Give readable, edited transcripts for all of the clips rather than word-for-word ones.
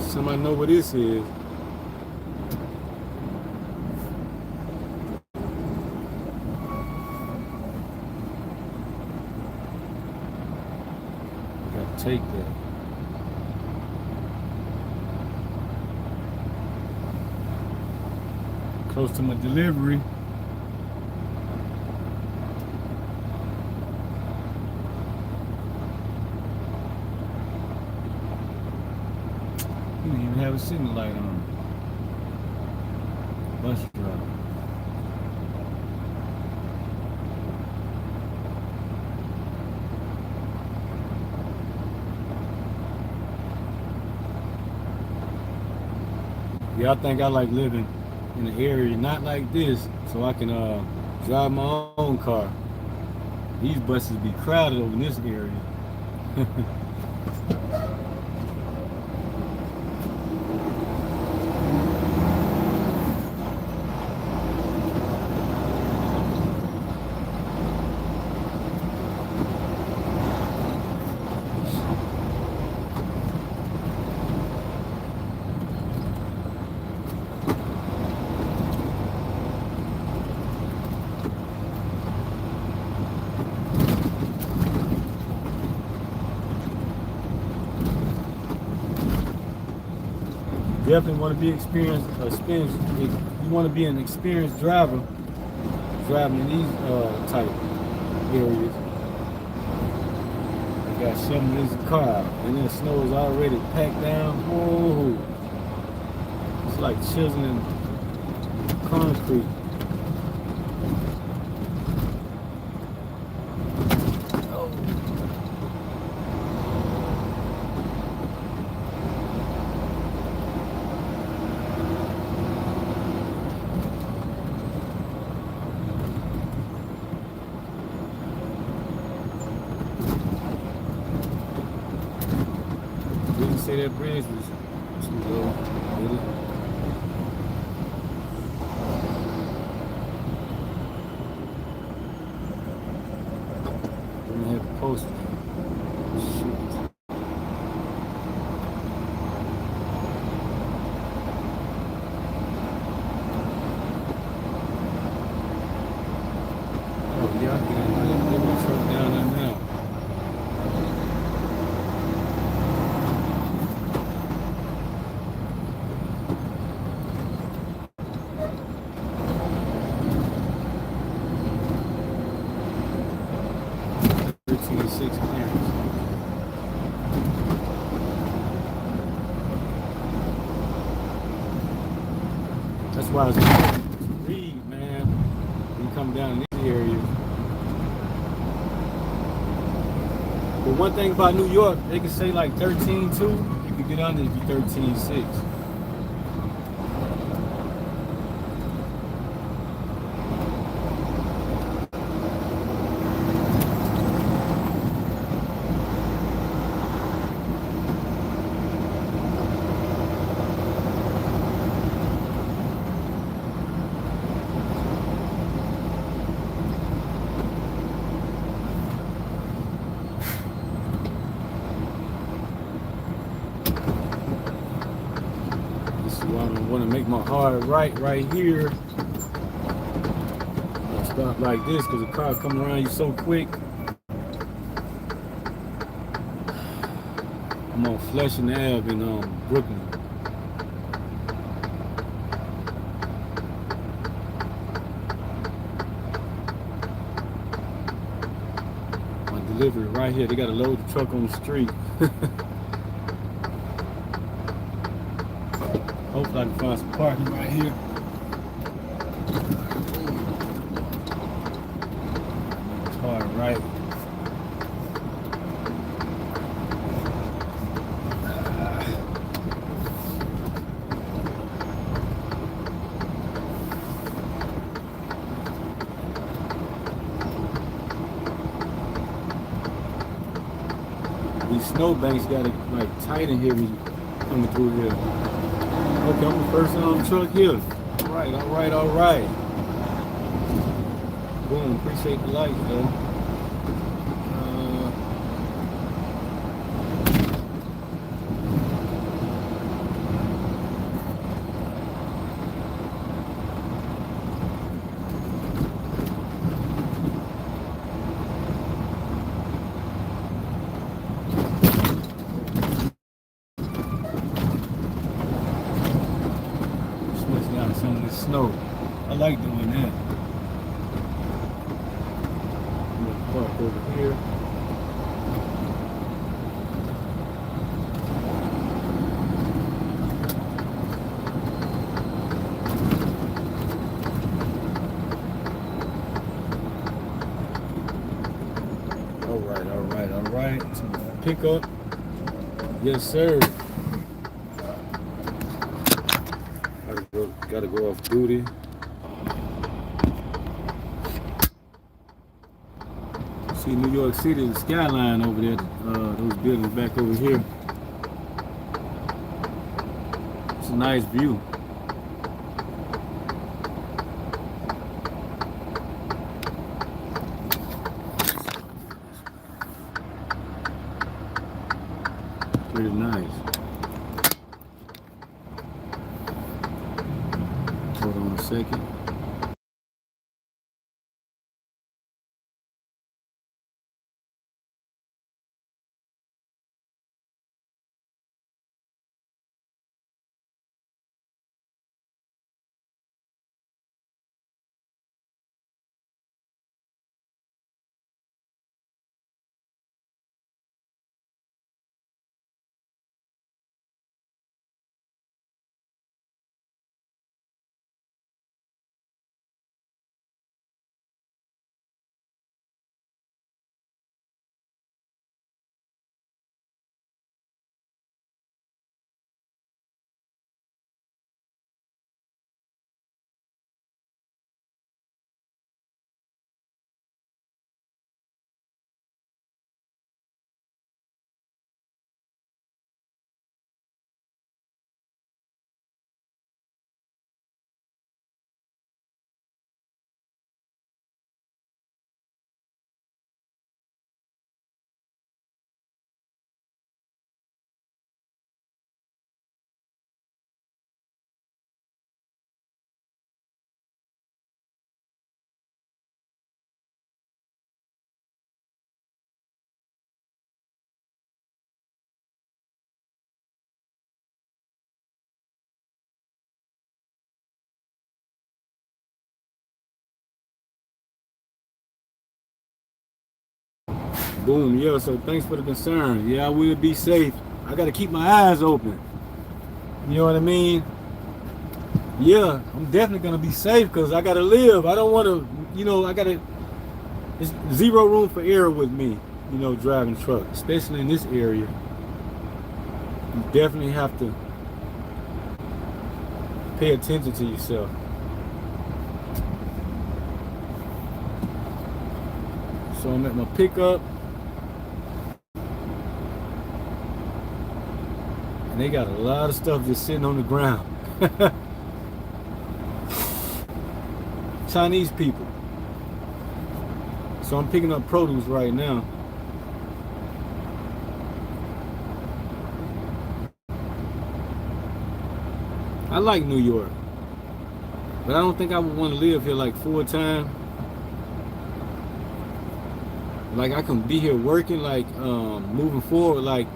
Somebody know what this is. Gotta take that. Close to my delivery. You didn't even have a signal light on. Bus driver. Yeah, I think I like living in an area not like this, so I can drive my own car. These buses be crowded over in this area. Definitely want to be experienced. You want to be an experienced driver driving in these type areas. I got some of this car out, and then the snow is already packed down. Whoa! It's like chiseling concrete. Didn't say that bridge was too low, did it? Didn't have a poster. Shoot. Oh yeah, I can get my truck down there now. Six clearance. That's why I was important to read, man. When you come down in this area. But one thing about New York, they can say like 13.2. You can get under if you're 13.6. I want to make my hard right here. I'll stop like this because the car coming around you so quick. I'm on Flushing Ave in Brooklyn. My delivery right here. They got to load the truck on the street. Hopefully I can find some parking right here. Hard right. These snowbanks got it like tight in here when you coming through here. Okay, I'm the first on the truck here. All right. Boom, appreciate the lights though. right. Pickup. Yes, sir. Gotta go off duty. See New York City, the skyline over there. Those buildings back over here. It's a nice view. Pretty nice. Hold on a second. Boom, yeah, so thanks for the concern. Yeah, I will be safe. I gotta keep my eyes open. You know what I mean? Yeah, I'm definitely gonna be safe because I gotta live. I don't wanna, I gotta, there's zero room for error with me, driving truck, especially in this area. You definitely have to pay attention to yourself. So I'm at my pickup. And they got a lot of stuff just sitting on the ground. Chinese people. So I'm picking up produce right now. I like New York, but I don't think I would want to live here like full time. Like I can be here working, like moving forward, like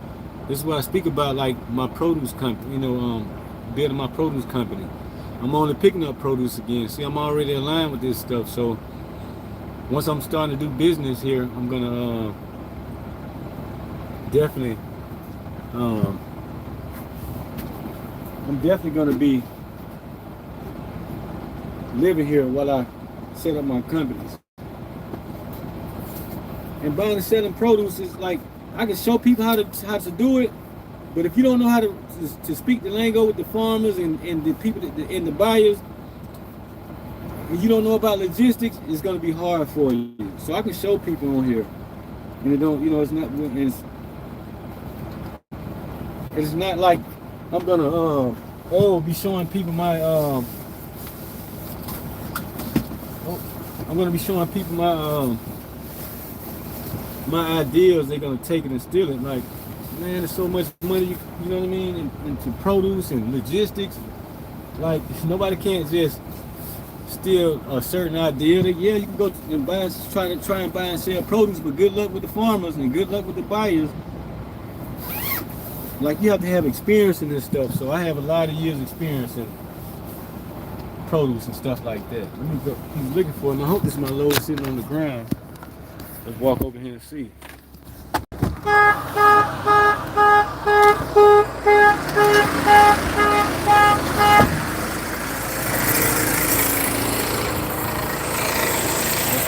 this is what I speak about, like my produce company, building my produce company. I'm only picking up produce again. See, I'm already aligned with this stuff. So once I'm starting to do business here, I'm gonna definitely, I'm definitely gonna be living here while I set up my companies. And buying and selling produce is like, I can show people how to do it, but if you don't know how to speak the lingo with the farmers and the people and the buyers, and you don't know about logistics, it's gonna be hard for you. So I can show people on here, and it don't, it's not, it's not like I'm gonna be showing people my I'm gonna be showing people my ideas. They're gonna take it and steal it. Like, man, there's so much money, you know what I mean, into produce and logistics. Like, nobody can't just steal a certain idea. That, yeah, you can go and try and buy and sell produce, but good luck with the farmers and good luck with the buyers. Like, you have to have experience in this stuff. So I have a lot of years experience in produce and stuff like that. Let me go. He's looking for him. I hope this is my load sitting on the ground. Let's walk over here and see. That's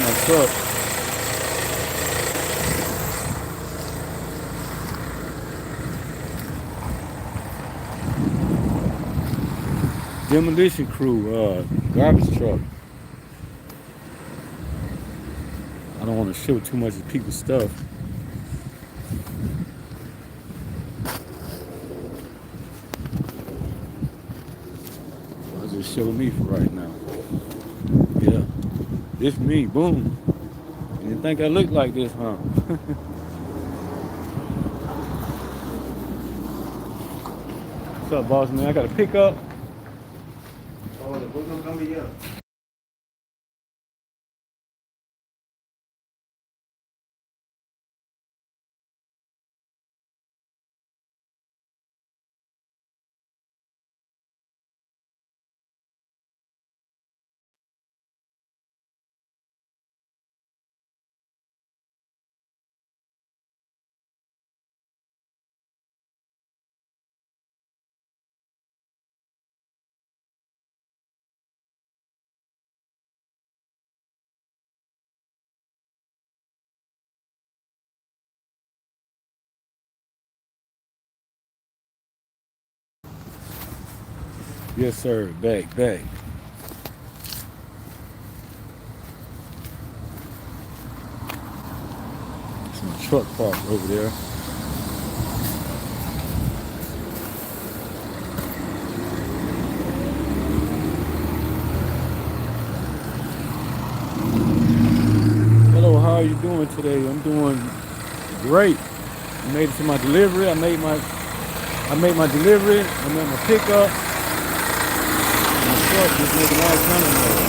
my truck. demolition crew, garbage truck. I don't want to show too much of people's stuff. I'll just show me for right now. Yeah, this me, boom. You didn't think I looked like this, huh? What's up, boss man? I got to pick up. Oh, the book don't come here. Yes, sir. Back. Some truck parked over there. Hello, how are you doing today? I'm doing great. I made it to my delivery. I made my delivery. I'm at my pickup. My truck is making all kind of noise.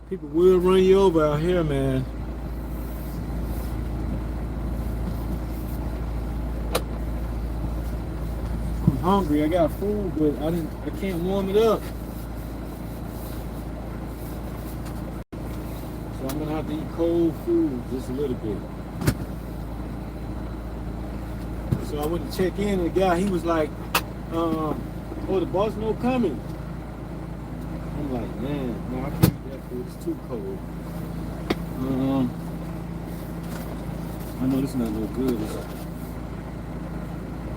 People will run you over out here, man. I'm hungry. I got food, but I can't warm it up. So I'm gonna have to eat cold food just a little bit. So I went to check in, and the guy, he was like, oh, the boss no coming. I'm like, man, no, I can't eat that food. It's too cold. I know this is not no good.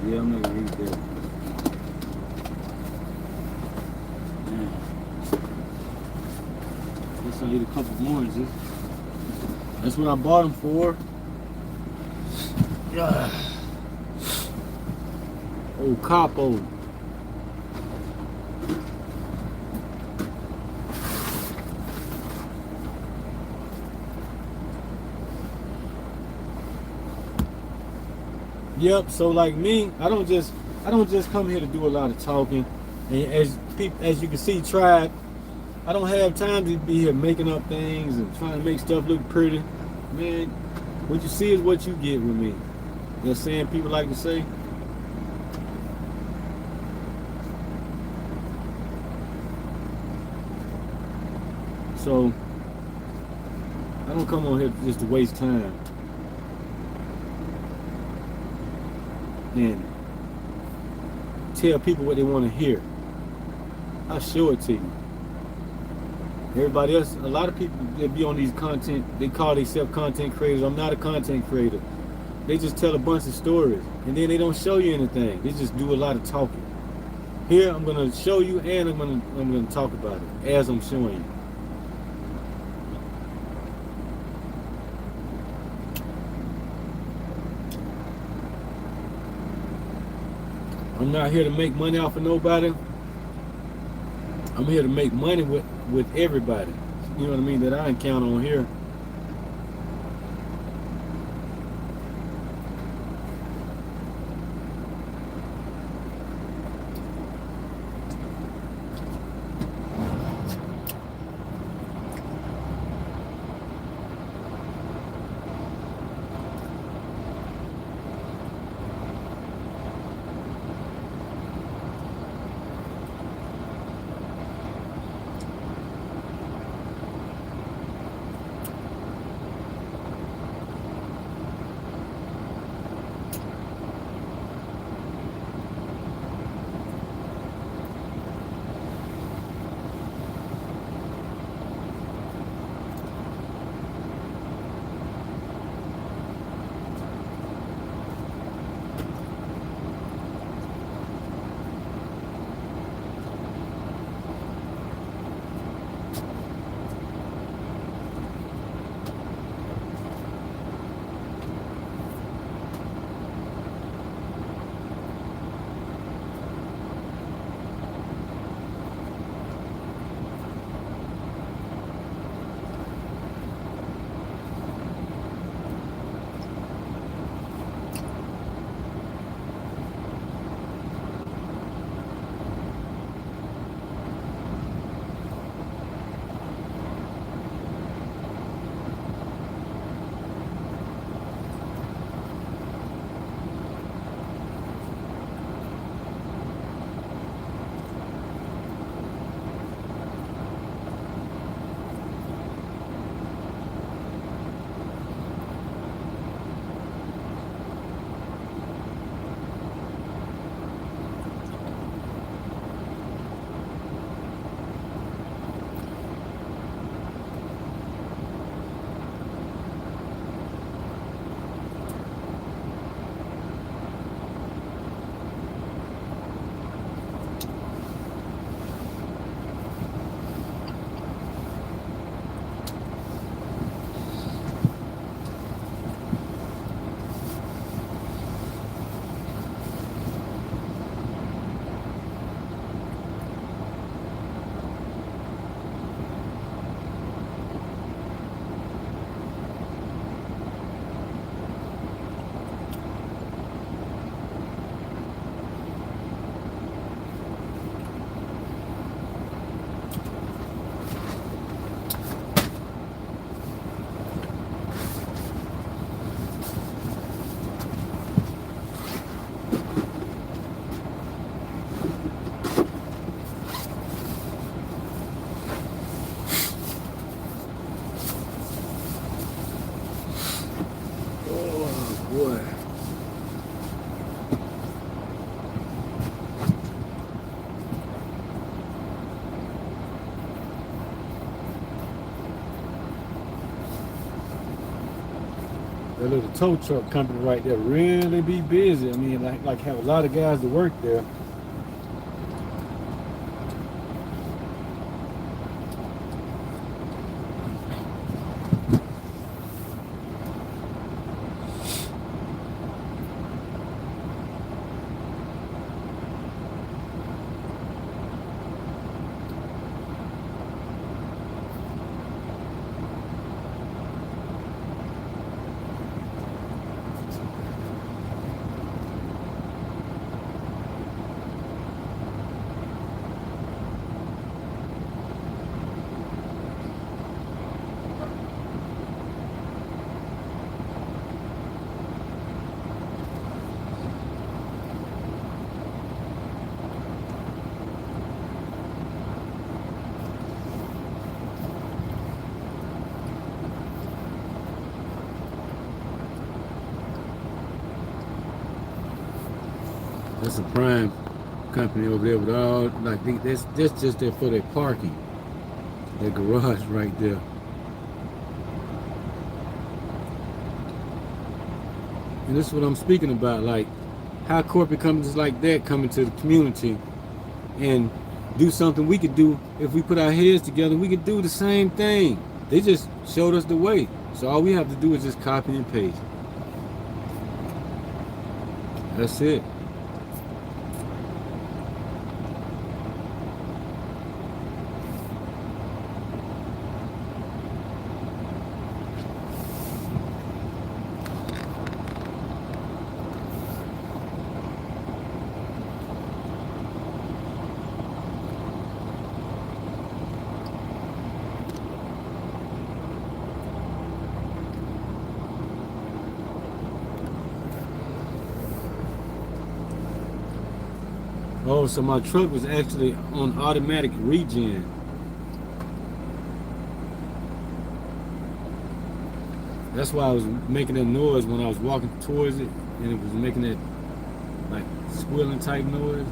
Yeah, I'm not gonna eat that. Man. Guess I eat a couple more. That's what I bought them for. Oh, capo. Yep. So like me, I don't just come here to do a lot of talking. And as you can see, Tribe, I don't have time to be here making up things and trying to make stuff look pretty. Man, what you see is what you get with me. You know what I'm saying? People like to say. So I don't come on here just to waste time. And tell people what they want to hear. I'll show it to you. Everybody else, a lot of people that be on these content, they call themselves content creators. I'm not a content creator. They just tell a bunch of stories, and then they don't show you anything. They just do a lot of talking. Here, I'm gonna show you, and I'm gonna talk about it as I'm showing you. I'm not here to make money off of nobody. I'm here to make money with everybody. You know what I mean? That I encounter on here. little tow truck company right there really be busy. I mean, like have a lot of guys to work there. That's a prime company over there with all, like, that's just there for their parking. Their garage right there. And this is what I'm speaking about, like how corporate companies like that come into the community and do something we could do. If we put our heads together, we could do the same thing. They just showed us the way. So all we have to do is just copy and paste. That's it. Oh, so my truck was actually on automatic regen. That's why I was making that noise when I was walking towards it, and it was making that like squealing type noise.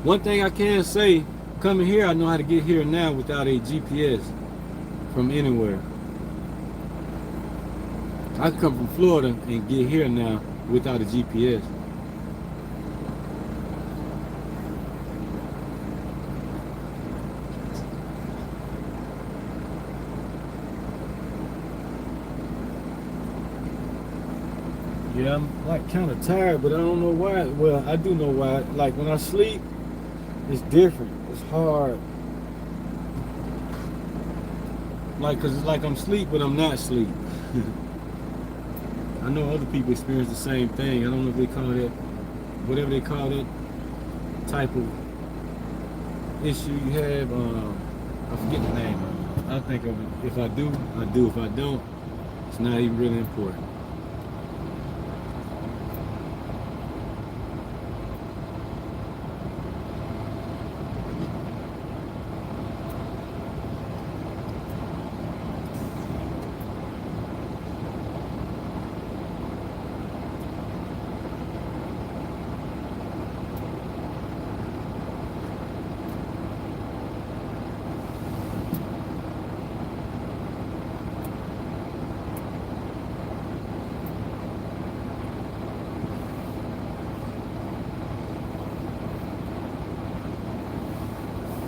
One thing I can say, coming here, I know how to get here now without a GPS from anywhere. I can come from Florida and get here now without a GPS. Yeah, I'm like kind of tired, but I don't know why. Well, I do know why. Like when I sleep, it's different. It's hard. Like, cause it's like I'm asleep, but I'm not asleep. I know other people experience the same thing. I don't know if they call that, whatever they call that type of issue you have. I forget the name. I think of it. If I do, I do. If I don't, it's not even really important.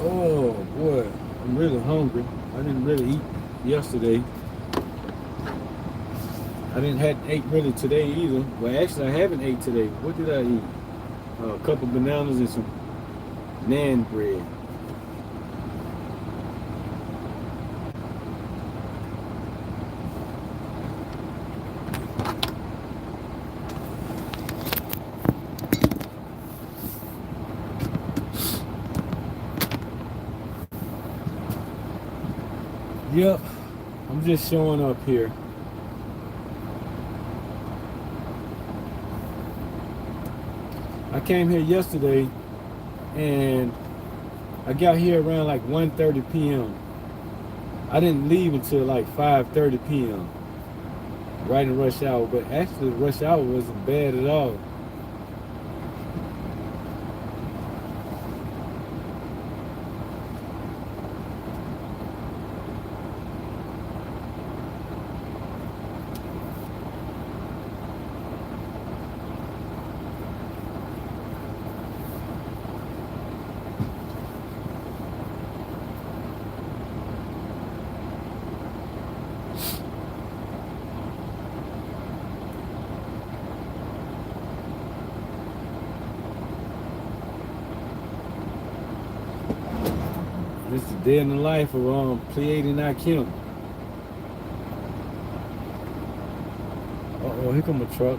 Oh boy, I'm really hungry. I didn't really eat yesterday. I didn't have ate really today either. Well, actually, I haven't ate today. What did I eat? A couple bananas and some naan bread. Yep, I'm just showing up here. I came here yesterday and I got here around like 1:30 p.m. I didn't leave until like 5:30 p.m. right in rush hour, but actually rush hour wasn't bad at all. It's the day in the life of Pleadian Aikiem. Uh-oh, here come a truck.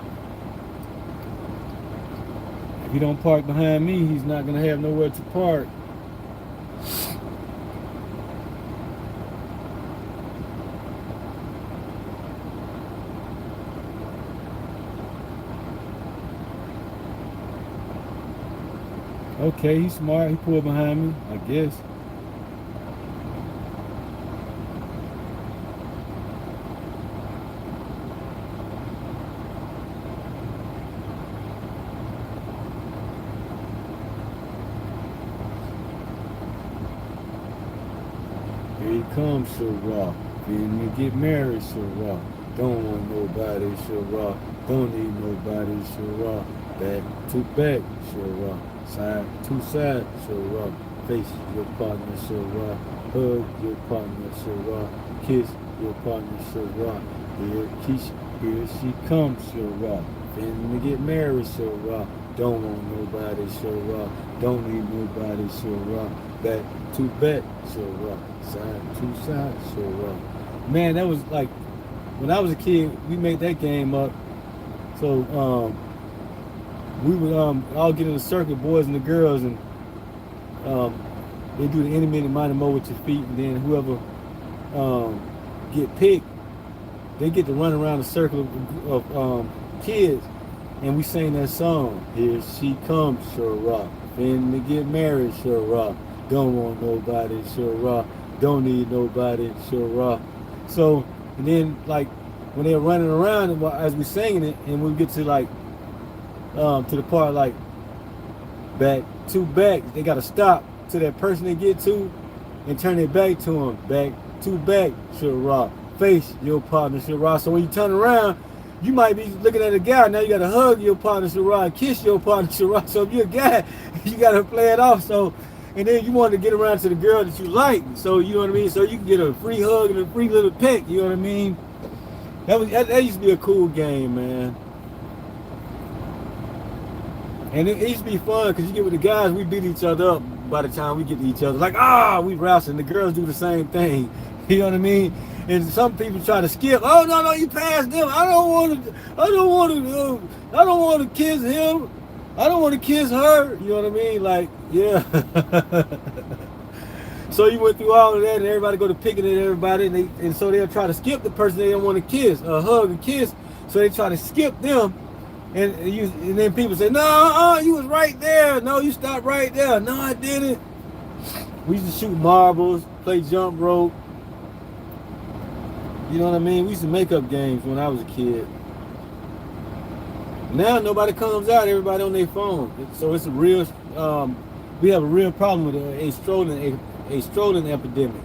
If he don't park behind me, he's not gonna have nowhere to park. Okay, he's smart. He pulled behind me, I guess. Here he comes, Sirrah. Finna get married, Sirrah. Don't want nobody, Sirrah. Don't need nobody, Sirrah. Back to back, Sirrah. Side to side, Sirrah. Face your partner, Sirrah. Hug your partner, Sirrah. Kiss your partner, Sirrah. Here she comes, Sirrah. Finna get married, Sirrah. Don't want nobody, Sirrah. Don't need nobody, Sirrah. Back to back, Sirrah. Side to side, Sirrah. Man, that was like, when I was a kid, we made that game up. So, we would all get in a circle, boys and the girls, and they do the intermittent minor mode with your feet, and then whoever get picked, they get to run around a circle of kids, and we sing that song. Here she comes, Sirrah. Finna get married, Sirrah. Don't want nobody, Sirrah. Don't need nobody, Sirrah. So, and then like when they're running around as we singing it, and we get to like to the part like back to back, they gotta stop to that person they get to and turn it back to them. Back to back, Sirrah. Face your partner, Sirrah. So when you turn around, you might be looking at a guy. Now you gotta hug your partner, Sirrah, and kiss your partner, Sirrah. So if you're a guy, you gotta play it off. So, and then you want to get around to the girl that you like. So you know what I mean. So you can get a free hug and a free little peck. You know what I mean. That used to be a cool game, man. And it used to be fun because you get with the guys, we beat each other up by the time we get to each other. Like, we rousing. The girls do the same thing. You know what I mean? And some people try to skip. Oh no, you passed them. I don't want to kiss him. I don't want to kiss her. You know what I mean? Like, yeah. So you went through all of that, and everybody go to picking at everybody, and so they'll try to skip the person they don't want to kiss, hug and kiss. So they try to skip them. And then people say, no, you was right there. No, you stopped right there. No, I didn't. We used to shoot marbles, play jump rope. You know what I mean? We used to make up games when I was a kid. Now nobody comes out. Everybody on their phone. So it's a real. We have a real problem with a strolling epidemic.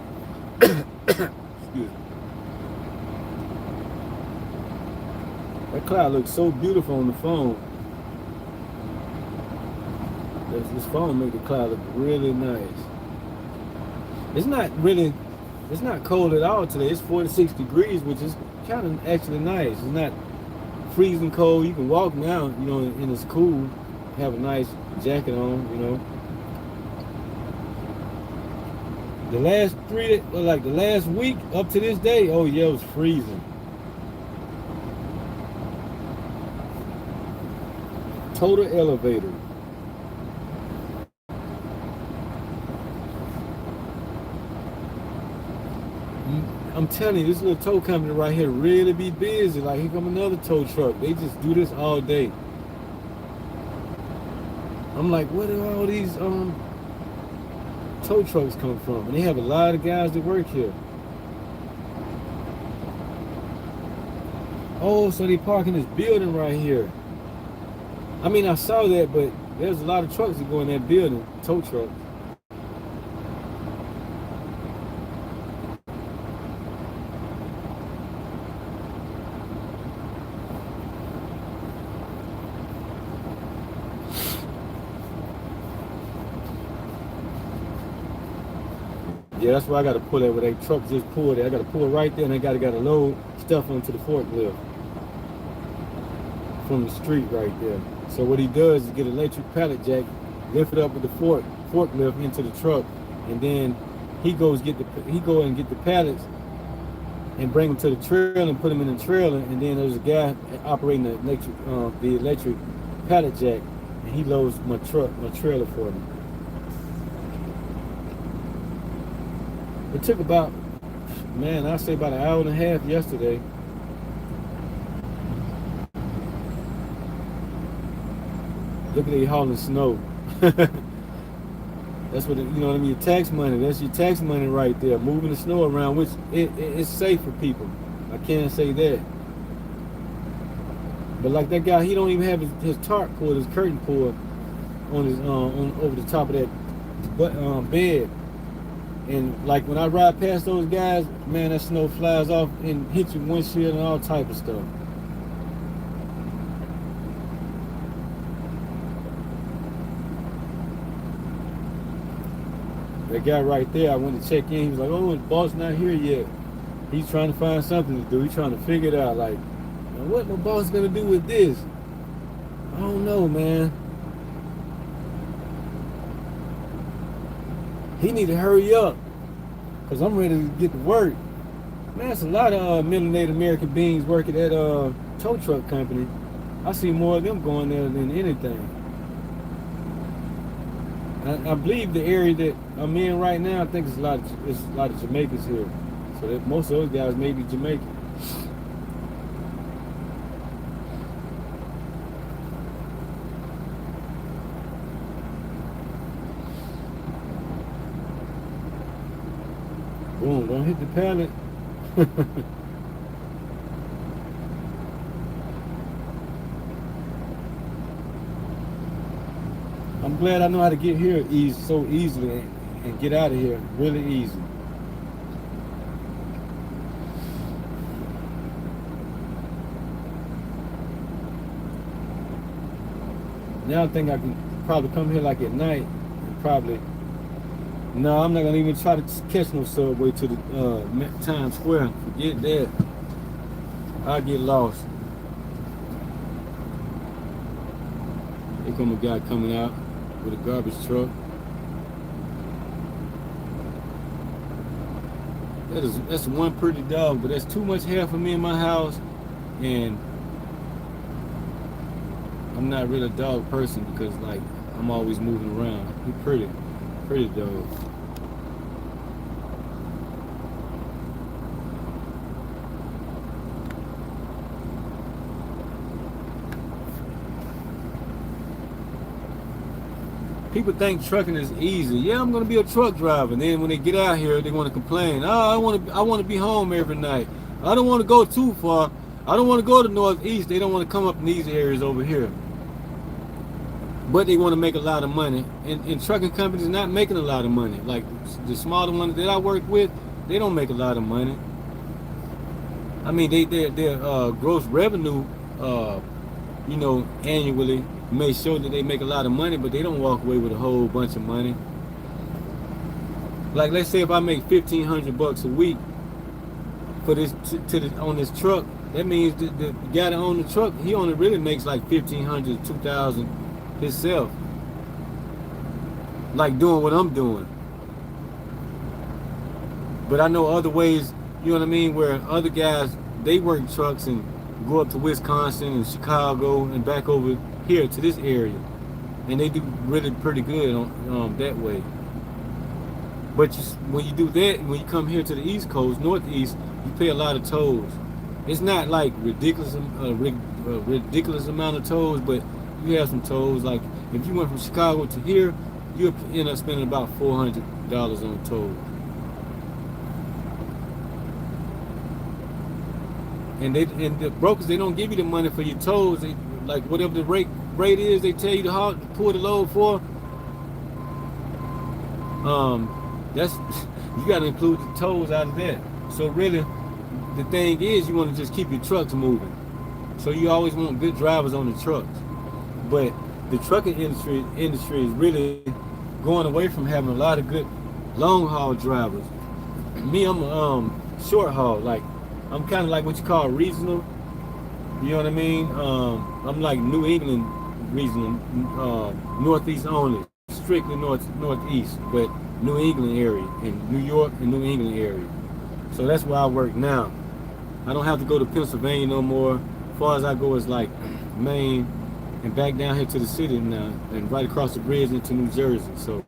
Excuse me. That cloud looks so beautiful on the phone. This phone makes the cloud look really nice. It's not cold at all today. It's 46 degrees, which is kind of actually nice. It's not freezing cold. You can walk now, you know, and it's cool. Have a nice jacket on, you know. The last week up to this day, oh yeah, it was freezing. Total elevator. I'm telling you, this little tow company right here really be busy. Like, here come another tow truck. They just do this all day. I'm like, where do all these tow trucks come from? And they have a lot of guys that work here. Oh, so they park in this building right here. I mean, I saw that, but there's a lot of trucks that go in that building, tow trucks. Yeah, that's why I got to pull it where they truck just pulled it. I got to pull it right there, and I got to load stuff onto the forklift from the street right there. So what he does is get an electric pallet jack, lift it up with the forklift into the truck, and then He go and get the pallets and bring them to the trailer and put them in the trailer, and then there's a guy operating the electric pallet jack, and he loads my trailer for me. It took about, man, I'd say about an hour and a half yesterday. Look at they hauling snow. That's what you know what I mean. Your tax money. That's your tax money right there. Moving the snow around, which it's safe for people. I can't say that. But like that guy, he don't even have his tarp pulled, his curtain pulled on his on over the top of that bed. And like when I ride past those guys, man, that snow flies off and hits your windshield and all type of stuff. That guy right there, I went to check in. He was like, "Oh, the boss not here yet. He's trying to find something to do. He's trying to figure it out. Like, what my boss gonna do with this? I don't know, man. He need to hurry up, cause I'm ready to get to work. Man, it's a lot of Native American beings working at a tow truck company. I see more of them going there than anything. I believe the area that I'm in right now, I think it's a lot of Jamaicans here. So that most of those guys may be Jamaican. Boom, don't hit the pallet. I'm glad I know how to get here so easily and get out of here really easy. Now I think I can probably come here like at night and probably. No, I'm not gonna even try to catch no subway to the Times Square. Forget that. I'll get lost. Here come a guy coming out with a garbage truck. That's one pretty dog, but that's too much hair for me in my house, and I'm not really a dog person because like I'm always moving around. He's pretty dog. People think trucking is easy. Yeah, I'm gonna be a truck driver. And then when they get out here, they want to complain. Oh, I want to be home every night. I don't want to go too far. I don't want to go to Northeast. They don't want to come up in these areas over here. But they want to make a lot of money. And trucking companies not making a lot of money. Like the smaller ones that I work with, they don't make a lot of money. I mean, their gross revenue, annually may show that they make a lot of money, but they don't walk away with a whole bunch of money. Like let's say if I make $1,500 a week for this on this truck, that means the guy that owns the truck, he only really makes like $1,500 to $2,000 himself. Like doing what I'm doing. But I know other ways, you know what I mean, where other guys they work trucks and go up to Wisconsin and Chicago and back over here to this area, and they do really pretty good on that way. But when you do that, when you come here to the East Coast, Northeast, you pay a lot of tolls. It's not like ridiculous amount of tolls, but you have some tolls. Like if you went from Chicago to here, you'll end up spending about $400 on tolls. And the brokers, they don't give you the money for your tolls. They, like whatever the rate is, they tell you to pull the load for. That's you got to include the tolls out of that. So really, the thing is, you want to just keep your trucks moving. So you always want good drivers on the trucks. But the trucking industry is really going away from having a lot of good long haul drivers. Me, I'm short haul. Like I'm kind of like what you call regional. You know what I mean? I'm like New England regional, Northeast only, strictly Northeast. But New England area, in New York and New England area. So that's where I work now. I don't have to go to Pennsylvania no more. As far as I go is like Maine and back down here to the city now, and right across the bridge into New Jersey. So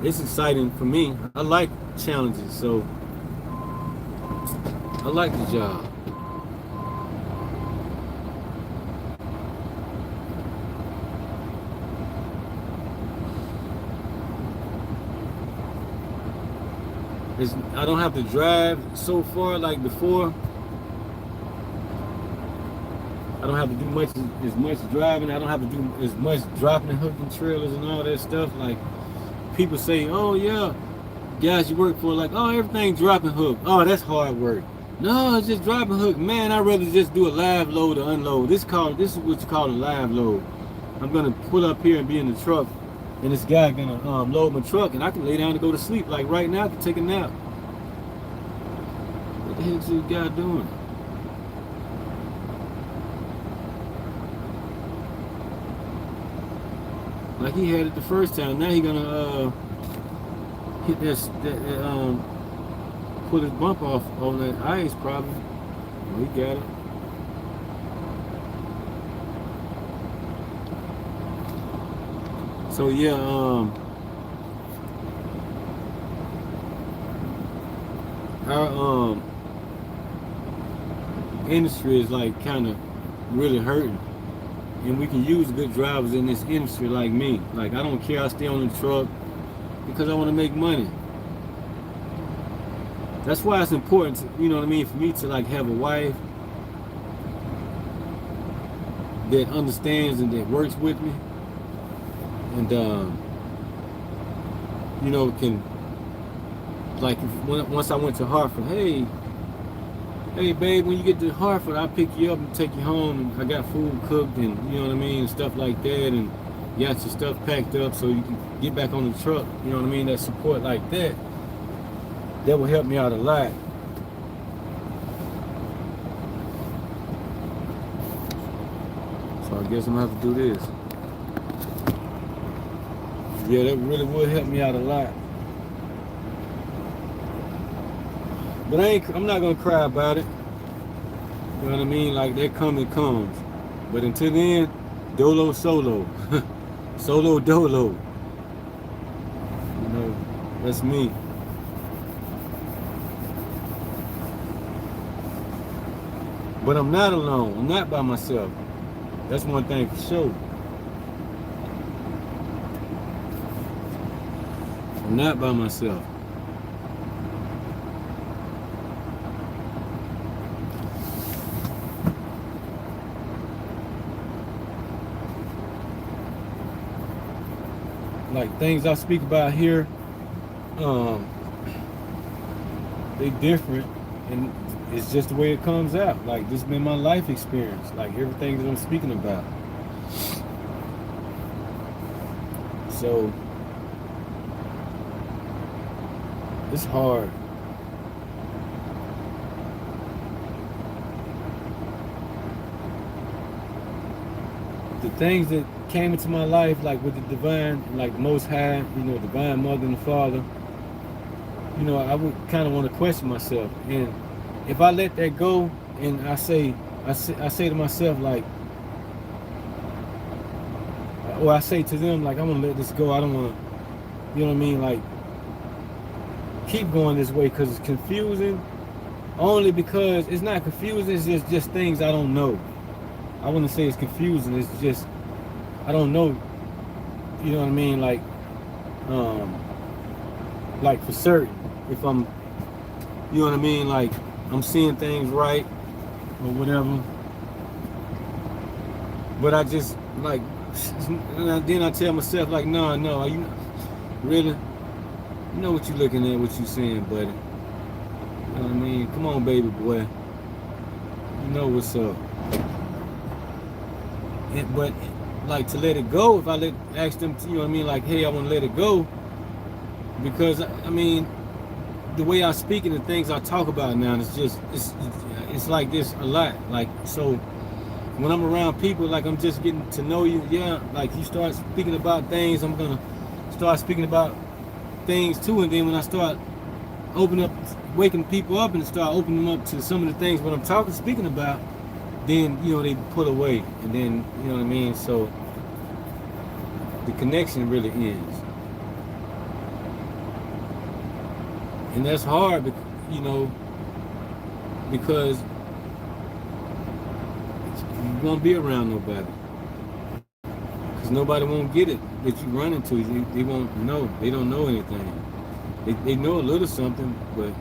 it's exciting for me. I like challenges, so I like the job. I don't have to drive so far like before. I don't have to do as much driving. I don't have to do as much dropping and hooking trailers and all that stuff. Like people say, oh yeah, guys you work for, like, oh, everything drop and hook. Oh, that's hard work. No, it's just drop and hook. Man, I'd rather just do a live load or unload. This is what you call a live load. I'm gonna pull up here and be in the truck, and this guy gonna load my truck, and I can lay down and go to sleep. Like right now, I can take a nap. What the heck is this guy doing? Like he had it the first time. Now he gonna hit pull his bump off on that ice probably. Oh, he got it. So yeah, our industry is like kind of really hurting, and we can use good drivers in this industry like me. Like I don't care, I stay on the truck because I want to make money. That's why it's important to, you know what I mean, for me to like have a wife that understands and that works with me, and you know, can, like, once I went to Hartford, hey babe, when you get to Hartford, I'll pick you up and take you home, and I got food cooked, and you know what I mean, and stuff like that, and you got your stuff packed up so you can get back on the truck, you know what I mean, that support like that will help me out a lot. So I guess I'm gonna have to do this. Yeah, that really would help me out a lot. But I'm not gonna cry about it. You know what I mean? Like that comes, it comes. But until then, dolo solo. Solo dolo. You know, that's me. But I'm not alone. I'm not by myself. That's one thing for sure. I'm not by myself. Like things I speak about here, they different, and it's just the way it comes out. Like this has been my life experience, like everything that I'm speaking about. So it's hard. The things that came into my life, like with the divine, like the Most High, you know, divine mother and the father, you know, I would kind of want to question myself. And if I let that go, and I say to myself, like, or I say to them, like, I'm gonna let this go. I don't want to, you know what I mean, like, keep going this way because it's confusing. Only because it's not confusing, it's just things I don't know. I wouldn't say it's confusing, it's just I don't know, you know what I mean, like for certain, if I'm, you know what I mean, like I'm seeing things right or whatever, but I just like, then I tell myself like, no, you really, you know what you're looking at, what you saying, buddy, you know what I mean, come on baby boy, you know what's up. But like to let it go, if I ask them to, you know what I mean, like, hey, I want to let it go, because I mean, the way I speak and the things I talk about now, it's like this a lot. Like, so when I'm around people, like I'm just getting to know you, yeah, like you start speaking about things, I'm gonna start speaking about things too, and then when I start opening up, waking people up and start opening them up to some of the things what I'm speaking about, then, you know, they pull away, and then, you know what I mean, so the connection really ends. And that's hard, you know, because you won't be around nobody. Because nobody won't get it that you run into. They won't know. They don't know anything. They know a little something, but...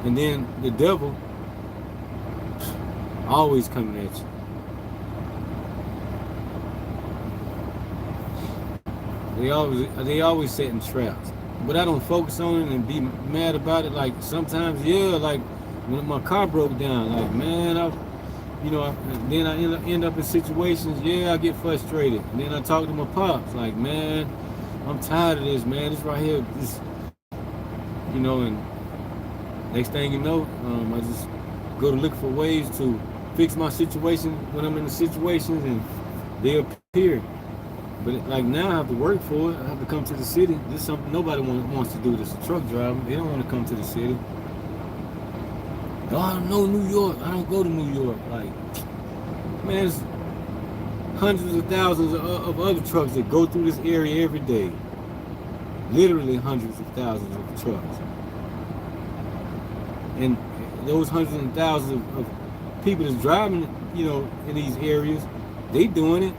And then the devil always coming at you. They always setting traps. But I don't focus on it and be mad about it. Like sometimes, yeah, like when my car broke down, like man, then I end up in situations, yeah, I get frustrated. And then I talk to my pops, like, man, I'm tired of this, man. This right here, this, you know, and next thing you know, I just go to look for ways to fix my situation when I'm in the situations, and they appear. But like now I have to work for it. I have to come to the city. This is something nobody wants to do. This truck driving. They don't want to come to the city. Oh, I don't know New York. I don't go to New York. Like, man, there's hundreds of thousands of other trucks that go through this area every day. Literally hundreds of thousands of trucks. And those hundreds and thousands of people that's driving, you know, in these areas, they doing it.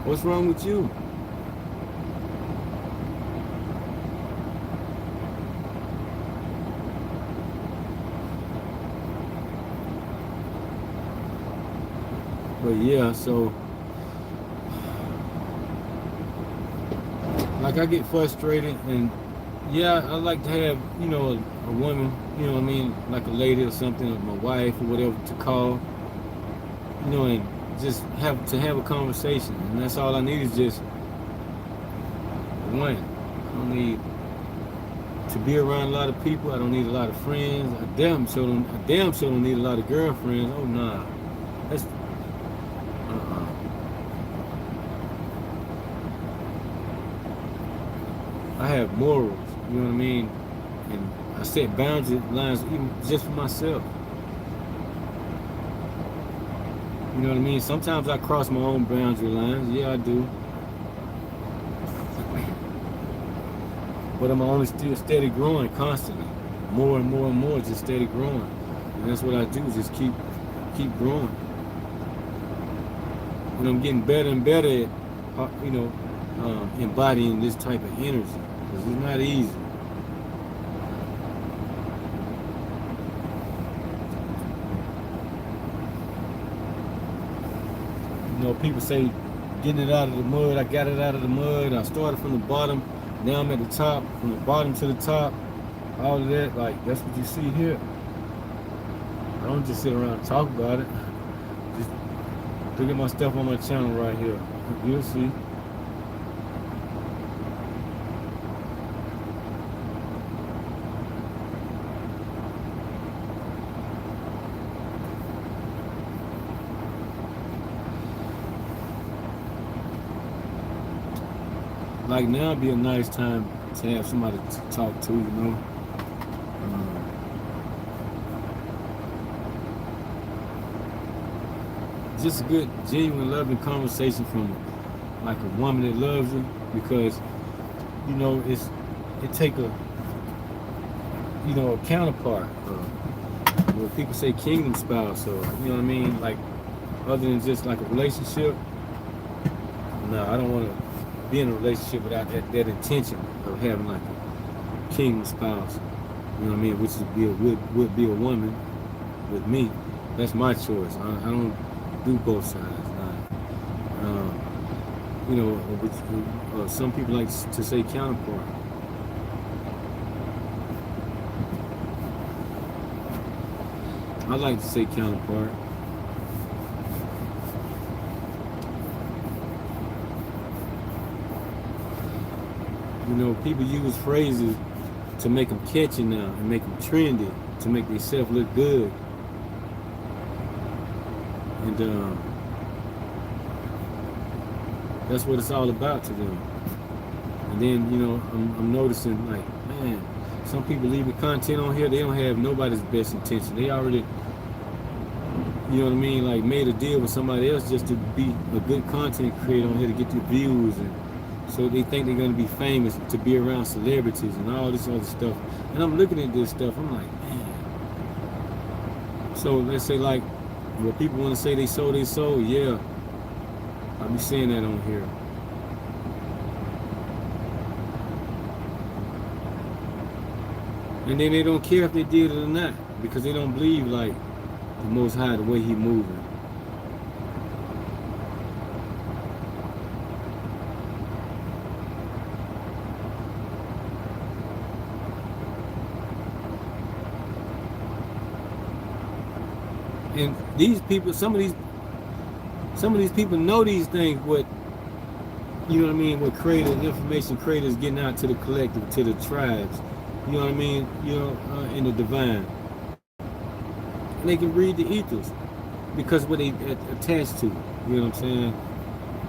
What's wrong with you? But yeah, so like I get frustrated, and yeah, I like to have, you know, a woman, you know what I mean, like a lady or something, or my wife or whatever to call, you know, and just have a conversation, and that's all I need is just one. I don't need to be around a lot of people. I don't need a lot of friends. I damn sure don't need a lot of girlfriends. Oh nah, that's I have morals, you know what I mean, and I set boundary lines even just for myself. You know what I mean? Sometimes I cross my own boundary lines. Yeah, I do. But I'm only still steady growing constantly. More and more and more, just steady growing. And that's what I do, just keep growing. And I'm getting better and better at, you know, embodying this type of energy. Because it's not easy. You know, people say getting it out of the mud. I got it out of the mud. I started from the bottom. Now I'm at the top. From the bottom to the top. All of that, like, that's what you see here. I don't just sit around and talk about it. Just look at my stuff on my channel right here. You'll see. Like now would be a nice time to have somebody to talk to, you know. Just a good, genuine, loving conversation from like a woman that loves you, because you know it take a, you know, a counterpart. When people say kingdom spouse, or you know what I mean, like other than just like a relationship. No, I don't want to be in a relationship without that intention of having like a kingdom spouse. You know what I mean? Which would be a woman with me. That's my choice. I don't do both sides. You know, some people like to say counterpart. I like to say counterpart. You know, people use phrases to make them catchy now and make them trendy. to make themselves look good. And that's what it's all about to them. And then, you know, I'm noticing, like, man, some people leaving content on here, they don't have nobody's best intention. They already, you know what I mean, like made a deal with somebody else just to be a good content creator on here to get the views, and so they think they're gonna be famous to be around celebrities and all this other stuff. And I'm looking at this stuff, I'm like, man. So let's say like, what people want to say they sold, yeah. I'll be saying that on here. And then they don't care if they did it or not, because they don't believe like the Most High, the way He moving. And these people, some of these people know these things. What, you know what I mean? What information creators getting out to the collective, to the tribes. You know what I mean? You know, in the divine. And they can read the ethos because what they attached to. You know what I'm saying?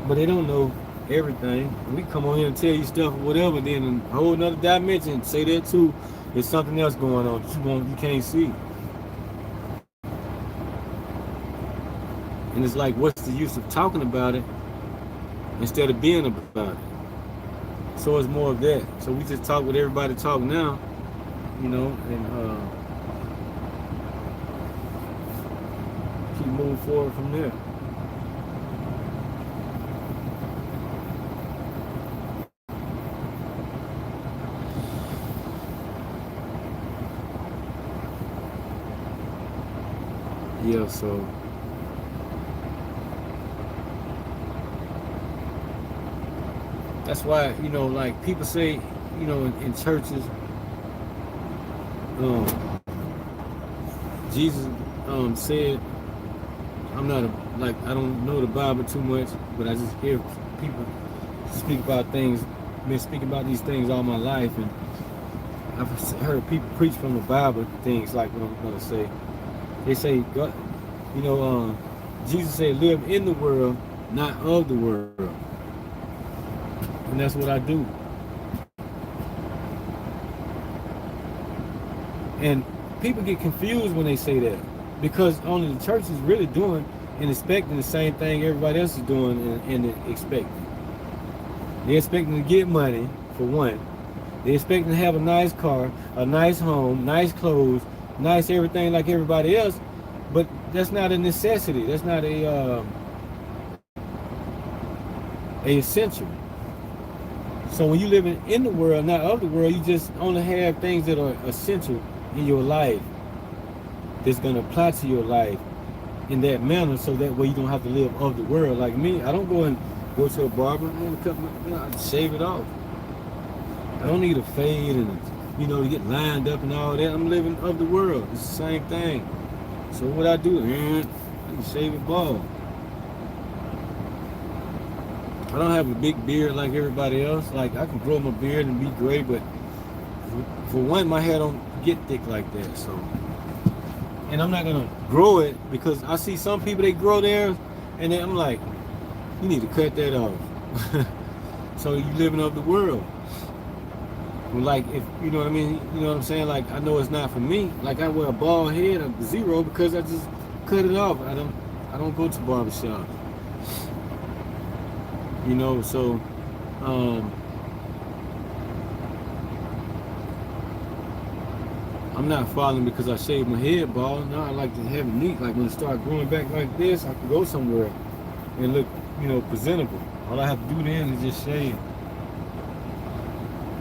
But they don't know everything. We come on here and tell you stuff or whatever, then in a whole nother dimension, say that too. There's something else going on that you can't see. And it's like, what's the use of talking about it instead of being about it? So it's more of that. So we just talk what everybody talk now, you know, and keep moving forward from there. Yeah, so that's why, you know, like people say, you know, in churches, Jesus said, I'm not I don't know the Bible too much, but I just hear people speak about things, been speaking about these things all my life, and I've heard people preach from the Bible things like what I'm going to say. They say, God, you know, Jesus said, live in the world, not of the world. And that's what I do. And people get confused when they say that, because only the church is really doing and expecting the same thing everybody else is doing and expecting. They're expecting to get money, for one. They're expecting to have a nice car, a nice home, nice clothes, nice everything like everybody else, but that's not a necessity. That's not a essential. So when you live in the world, not of the world, you just only have things that are essential in your life that's going to apply to your life in that manner, so that way you don't have to live of the world. Like me, I don't go to a barber and cut I shave it off. I don't need a fade and, you know, to get lined up and all that. I'm living of the world. It's the same thing. So what I do, I can shave it bald. I don't have a big beard like everybody else. Like, I can grow my beard and be gray, but for one, my hair don't get thick like that. So, and I'm not gonna grow it, because I see some people, they grow theirs, and then I'm like, you need to cut that off. So you living of the world. Like, if you know what I mean, you know what I'm saying. Like, I know it's not for me. Like, I wear a bald head, a zero, because I just cut it off. I don't go to barbershops. You know, so I'm not following because I shaved my head bald. No, I like to have it neat. Like when it starts growing back like this, I can go somewhere and look, you know, presentable. All I have to do then is just shave.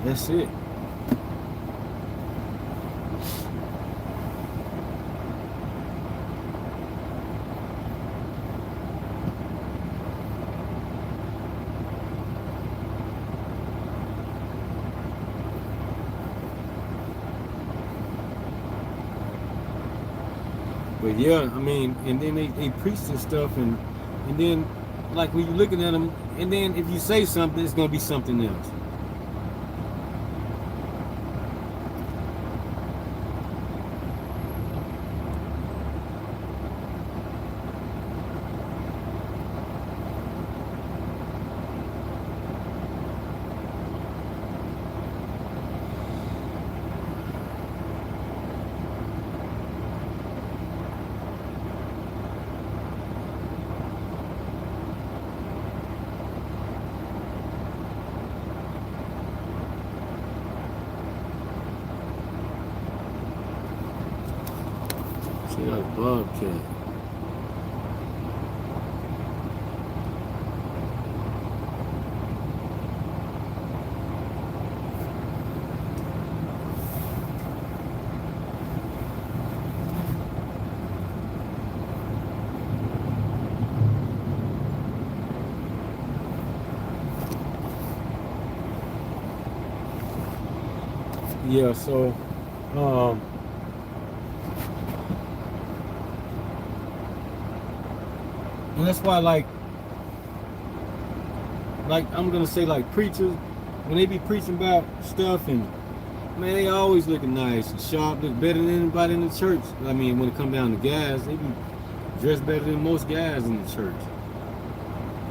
That's it. But yeah, I mean, and then they preach this stuff, and then, like, when you're looking at them, and then if you say something, it's going to be something else. Yeah, Bobcat. Yeah, so um and that's why like I'm gonna say like preachers when they be preaching about stuff and man they always looking nice and sharp, look better than anybody in the church. I mean when it come down to guys, they be dressed better than most guys in the church.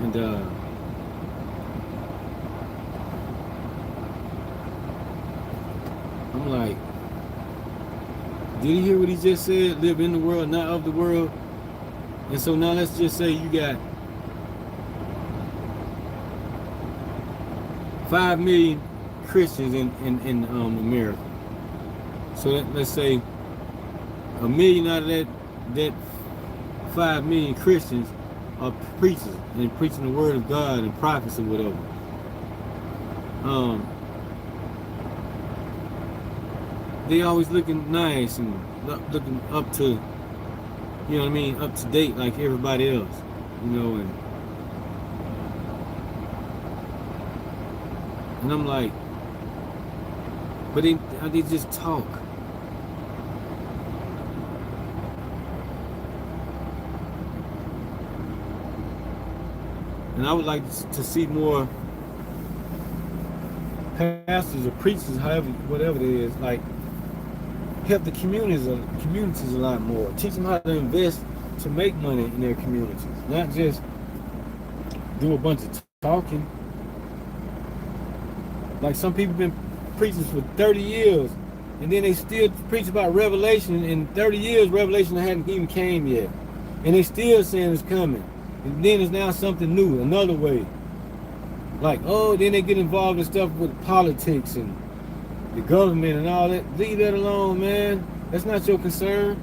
And I'm like, did you hear what he just said? Live in the world, not of the world. And so now let's just say you got 5 million Christians in America. So let's say a million out of that 5 million Christians are preachers and preaching the word of God and prophets or whatever. They always looking nice and looking up to, you know what I mean, up to date like everybody else, you know, and I'm like, but they just talk. And I would like to see more pastors or preachers, however, whatever it is, like help the communities a lot more. Teach them how to invest to make money in their communities, not just do a bunch of talking. Like some people been preaching for 30 years, and then they still preach about Revelation. In 30 years, Revelation hadn't even came yet, and they still saying it's coming. And then it's now something new, another way. Like, oh, then they get involved in stuff with politics and the government and all that. Leave that alone, man. That's not your concern.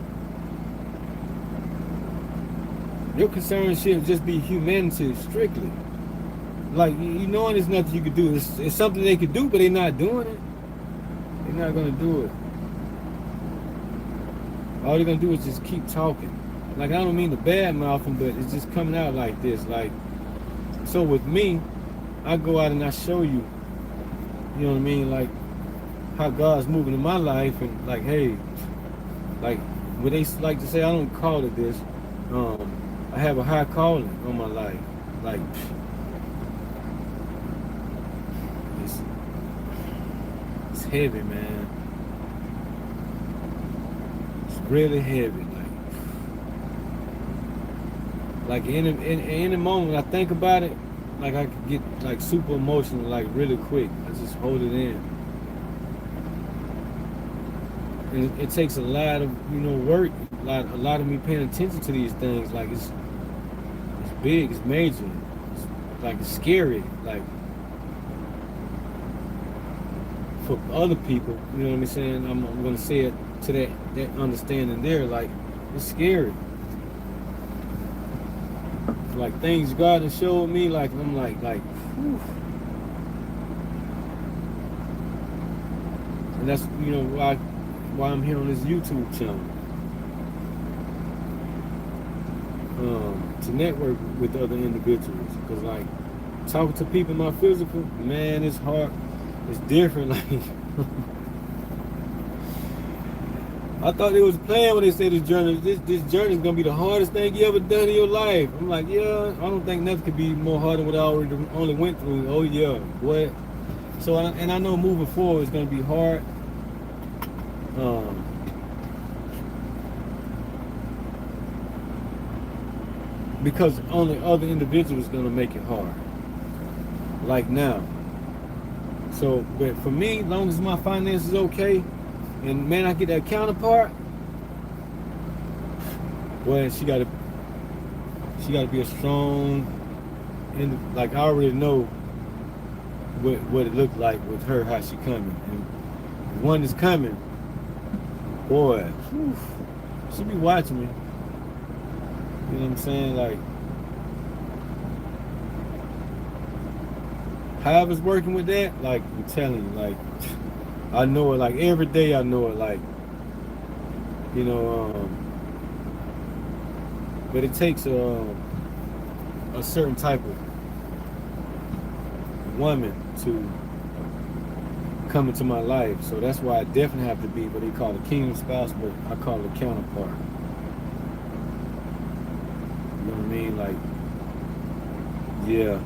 Your concern should just be humanity strictly. Like, you knowing there's nothing you could do. It's something they could do, but they're not doing it. They're not going to do it. All they're going to do is just keep talking. Like, I don't mean to badmouth them, but it's just coming out like this. Like, so with me, I go out and I show you, you know what I mean, like, how God's moving in my life, and like, hey, like, what they like to say, I don't call it this, I have a high calling on my life. Like, it's heavy, man. It's really heavy. Like in any moment when I think about it, like I could get like super emotional, like really quick. I just hold it in. And it takes a lot of, you know, work, a lot of me paying attention to these things. Like it's big, it's major, it's scary. Like for other people, you know what I'm saying? I'm gonna say it to that understanding there. Like it's scary. Like things God has showed me, like I'm like, whew. And that's, you know, why I'm here on this YouTube channel. To network with other individuals. Because like talking to people in my physical, man, it's hard. It's different. Like I thought they was playing when they said this journey is gonna be the hardest thing you ever done in your life. I'm like, yeah, I don't think nothing could be more hard than what I only went through. Oh yeah, what? So and I know moving forward it's gonna be hard. Because only other individuals gonna make it hard. Like now. So, but for me, as long as my finances okay, and man, I get that counterpart. Well, she gotta be a strong, and like I already know what it looked like with her, how she coming, and the one that's coming, boy, whew, She be watching me. You know what I'm saying? Like, how I was working with that, like, I'm telling you, like, I know it, like, every day I know it, like, you know, but it takes a certain type of woman to come into my life. So that's why I definitely have to be what they call a kingdom spouse, but I call it a counterpart. You know what I mean? Like, yeah,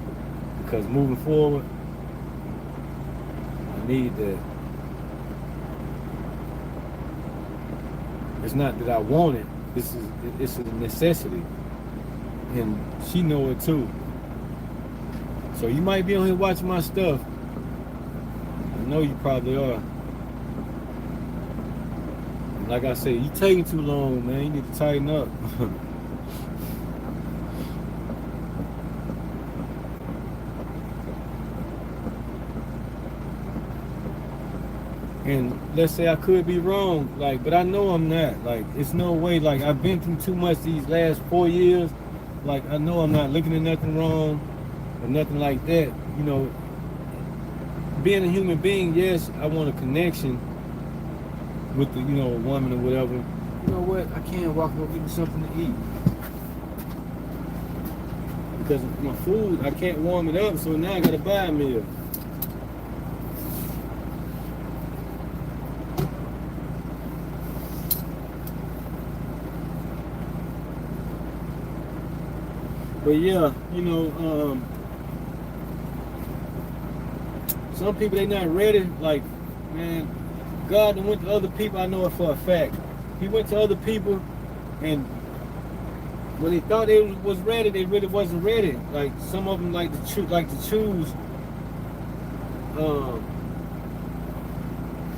because moving forward, I need that. It's not that I want it. It's a necessity, and she know it too. So you might be on here watching my stuff. I know you probably are. And like I said, you taking too long, man. You need to tighten up. And let's say I could be wrong, like, but I know I'm not. Like, it's no way. Like, I've been through too much these last 4 years. Like, I know I'm not looking at nothing wrong or nothing like that. You know, being a human being, yes, I want a connection with the, you know, a woman or whatever. You know what? I can't walk over and get me something to eat because my food, I can't warm it up. So now I gotta buy a meal. But yeah, you know, some people, they not ready. Like, man, God went to other people. I know it for a fact. He went to other people, and when they thought they was ready, they really wasn't ready. Like, some of them like to choose.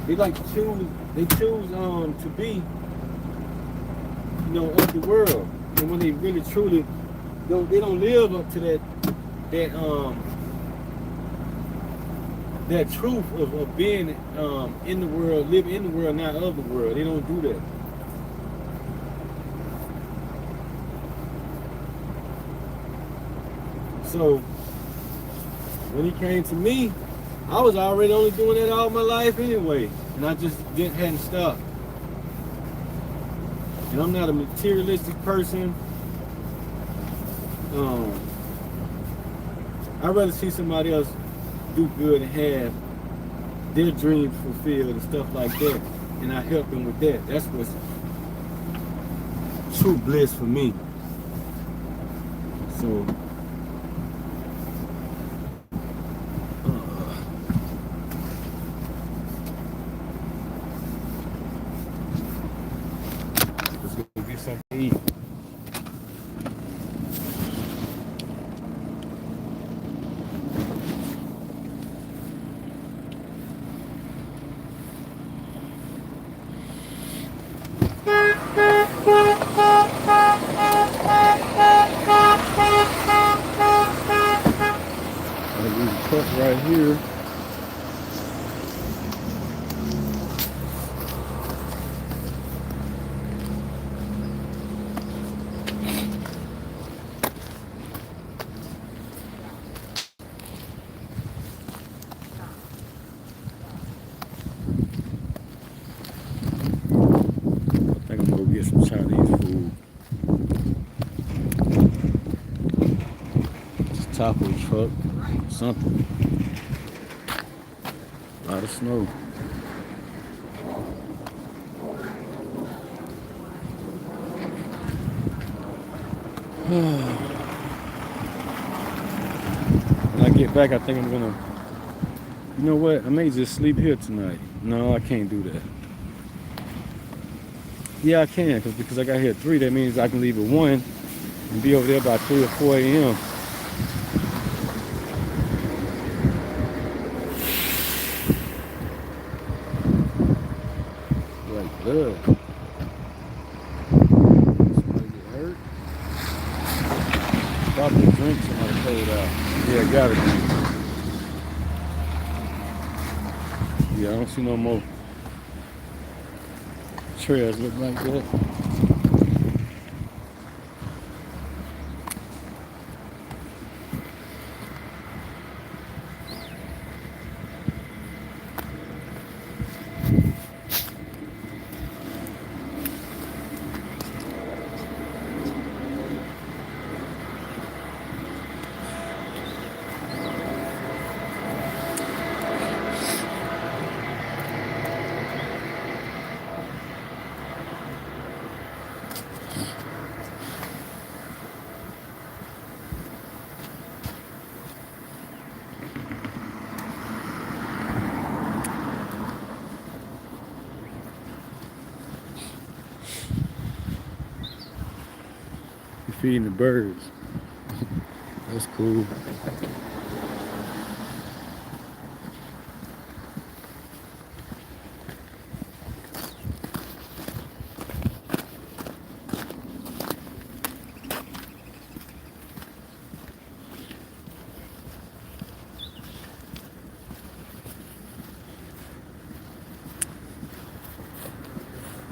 They like to choose. They choose to be, you know, of the world. And when they really truly they don't live up to that truth of being in the world, live in the world, not of the world. They don't do that. So when he came to me, I was already only doing that all my life anyway, and I just hadn't stopped. And I'm not a materialistic person. I'd rather see somebody else do good and have their dreams fulfilled and stuff like that, and I help them with that. That's what's true bliss for me. So let's go get something to eat. Right here. I think I'm gonna go get some Chinese food. Just taco truck, something. A lot of snow. When I get back, I think I'm gonna, you know what? I may just sleep here tonight. No, I can't do that. Yeah, I can, because I got here at 3. That means I can leave at 1 and be over there by 3 or 4 a.m. Like blood. Somebody get hurt? Probably a drink somebody pulled out. Yeah, got it. Yeah, I don't see no more trails look like that. feeding the birds. That's cool.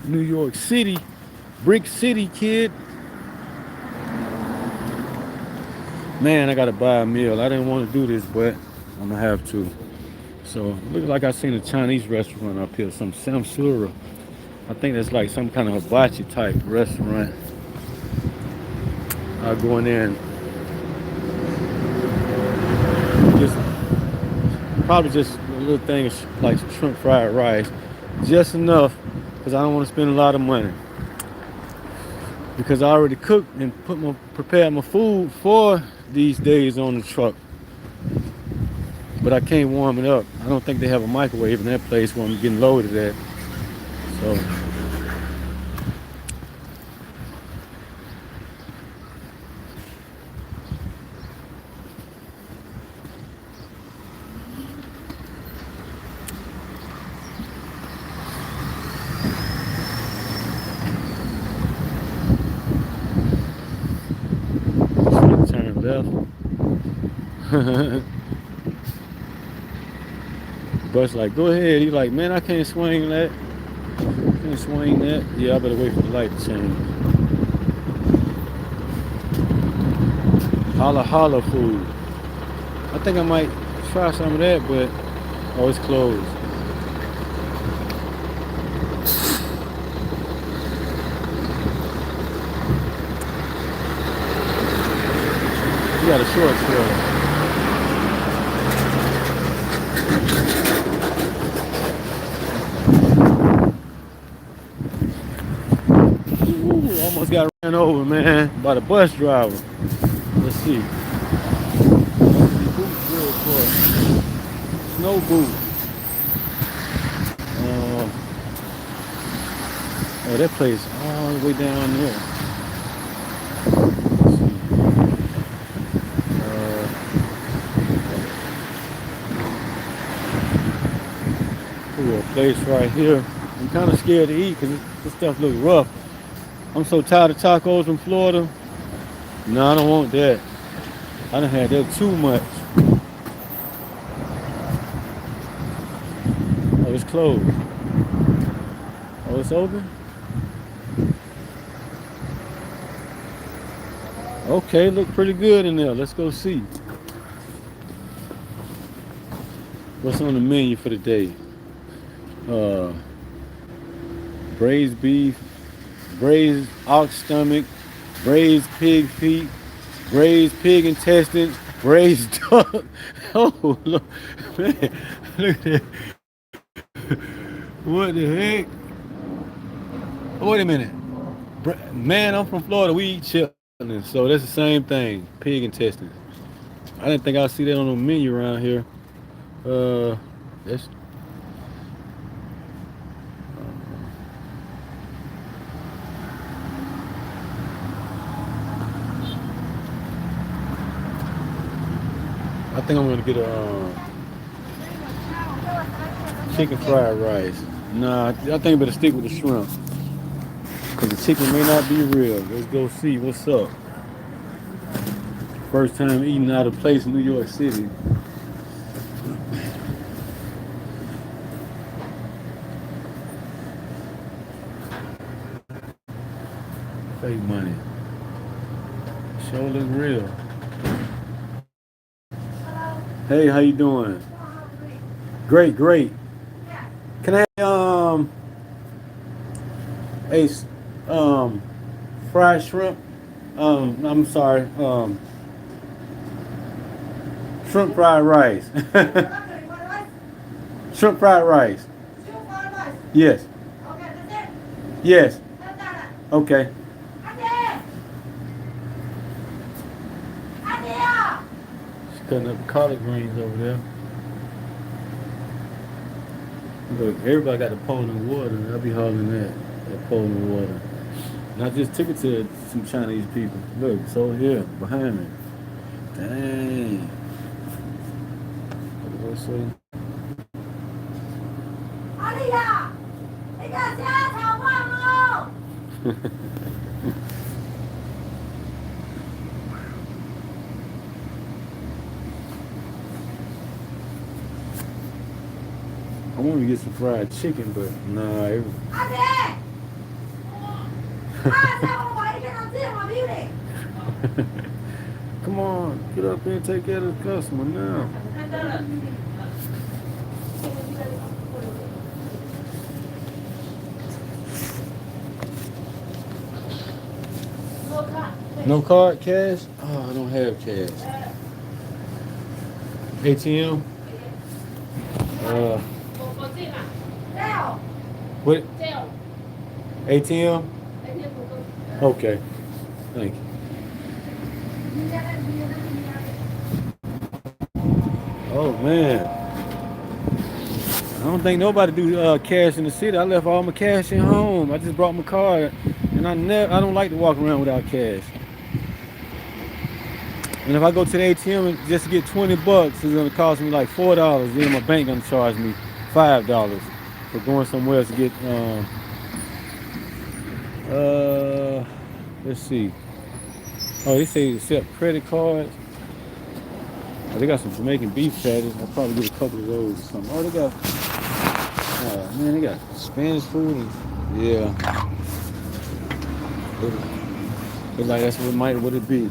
New York City, Brick City, kid. Man, I gotta buy a meal. I didn't want to do this, but I'm gonna have to. So, looks like I seen a Chinese restaurant up here, some Samsura. I think that's like some kind of hibachi type restaurant. I'll go in there and just probably just a little thing like shrimp fried rice, just enough because I don't want to spend a lot of money. Because I already cooked and prepared my food for these days on the truck, but I can't warm it up. I don't think they have a microwave in that place where I'm getting loaded at. So turn left. Bus like, go ahead. He like, man, I can't swing that. Can't swing that. Yeah, I better wait for the light to change. Holla holla food. I think I might try some of that, but oh, it's closed. You got a short trailer. Ooh, almost got ran over, man, by the bus driver. Let's see. Boots real quick. Snow boot. Oh, that place all the way down there. Let's see. Ooh, a place right here. I'm kind of scared to eat because this stuff looks rough. I'm so tired of tacos from Florida. No, I don't want that. I done had that too much. Oh, it's closed. Oh, it's open? Okay, look pretty good in there. Let's go see. What's on the menu for the day? Braised beef, braised ox stomach, braised pig feet, braised pig intestines, braised duck. Oh, look, man, look at that. What the heck? Oh, wait a minute. Man, I'm from Florida. We eat chitlins, so that's the same thing. Pig intestines. I didn't think I'd see that on the menu around here. That's. I think I'm gonna get a chicken fried rice. Nah, I think I better stick with the shrimp. Cause the chicken may not be real. Let's go see what's up. First time eating out of place in New York City. Fake money. Sure look real. Hey, how you doing? Great, great. Can I a fried shrimp? I'm sorry. Shrimp fried rice. Shrimp fried rice. Yes. Yes. Okay. She's cutting up collard greens over there. Look, everybody got a pole in the water. I'll be hauling that pole in the water. And I just took it to some Chinese people. Look, it's over here behind me. Dang. What did I say? I want to get some fried chicken, but nah. Come on, get up here and take care of the customer now. No card, cash? Oh, I don't have cash. ATM? What? ATM? Okay. Thank you. Oh man. I don't think nobody do cash in the city. I left all my cash at home. I just brought my card, and I don't like to walk around without cash. And if I go to the ATM and just to get 20 bucks, it's gonna cost me like $4. Then my bank gonna charge me $5 for going somewhere else to get let's see. Oh, they say accept credit cards. Oh, they got some Jamaican beef patties. I'll probably get a couple of those or something. Oh, they got man, they got Spanish food and yeah. It's like that's what it be.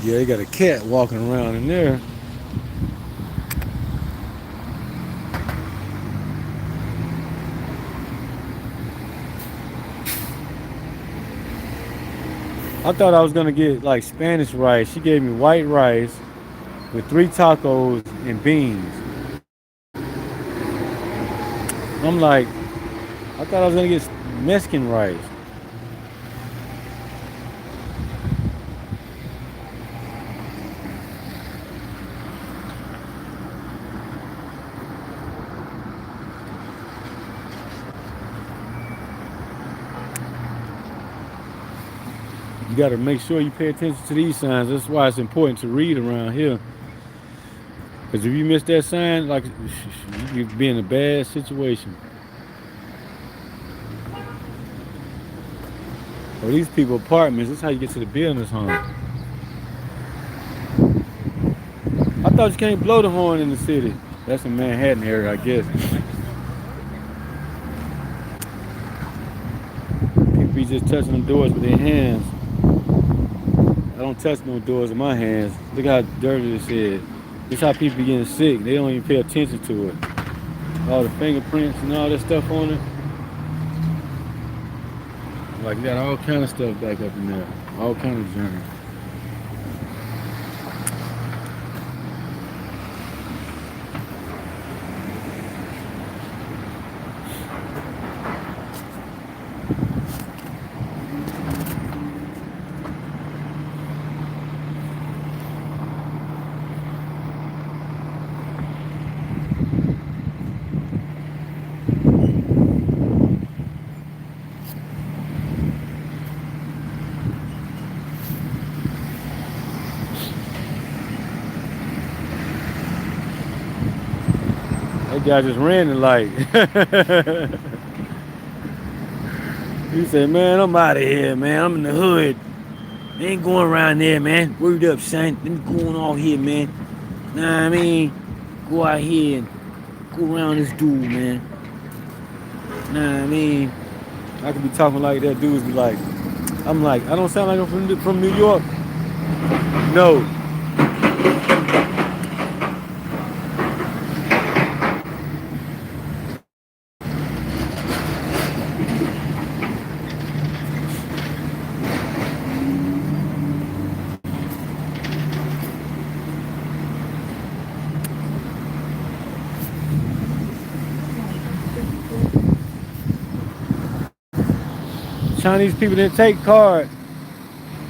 Yeah, they got a cat walking around in there. I thought I was gonna get like Spanish rice. She gave me white rice with 3 tacos and beans. I'm like, I thought I was gonna get Mexican rice. You got to make sure you pay attention to these signs. That's why it's important to read around here. Because if you miss that sign, like you could be in a bad situation. Or these people apartments. This is how you get to the business home. I thought you can't blow the horn in the city. That's in Manhattan area, I guess. People be just touching them doors with their hands. I don't touch no doors with my hands. Look how dirty this is. This how people be getting sick. They don't even pay attention to it. All the fingerprints and all that stuff on it. Like you got all kind of stuff back up in there. All kind of germs. That guy just ran the light. He said, man, I'm out of here, man. I'm in the hood. I ain't going around there, man. Word up, son. Let me go on out here, man. Nah, I mean, go out here and go around this dude, man. Nah, I mean, I could be talking like that. Dudes be like, I'm like, I don't sound like I'm from New York. No. Chinese people didn't take card.